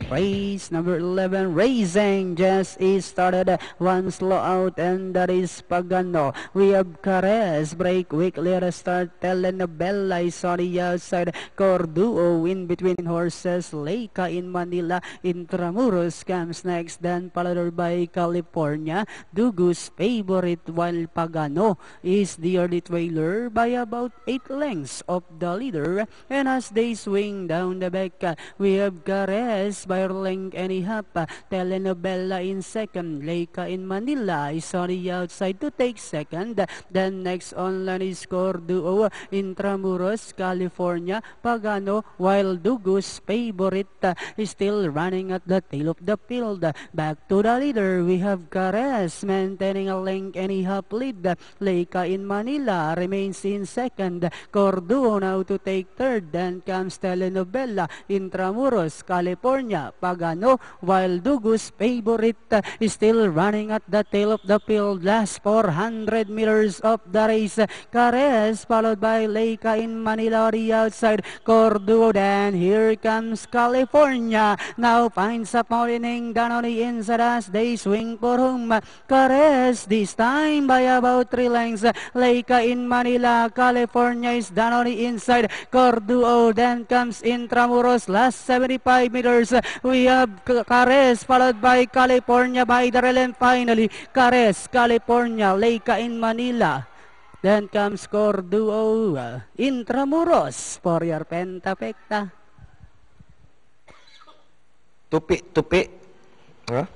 Race number 11, Racing just is started. One slow out, and that is Pagano. We have Carez, break weekly at a start. Telenovela is on the outside. Corduo in between horses. Leica in Manila. Intramuros comes next, then followed by California. Dugu's favorite, while Pagano is the early trailer by about 8 lengths of the leader. And as they swing down the back, we have Carez by length and a half. Telenovela in second. Leica in Manila is on the outside to take second. Then next on line is Corduo. Intramuros, California, Pagano, while Dugu's favorite is still running at the tail of the field. Back to the leader, we have Carez maintaining a length and a half lead. Leica in Manila remains in second. Corduo now to take third. Then comes Telenovela. Intramuros, California, Pagano, while Dugu's favorite is still running at the tail of the field. Last 400 meters of the race. Carez followed by Leica in Manila on the outside. Corduo, then here comes California. Now finds a morning down on the inside as they swing for home. Carez this time by about 3 lengths. Leica in Manila, California is down on the inside. Corduo, then comes Intramuros. Last 75 meters, we have Carez followed by California by the rail, and finally Carez, California, Leica in Manila. Then comes Corduo, Intramuros for your pentapekta. Tupi. Huh?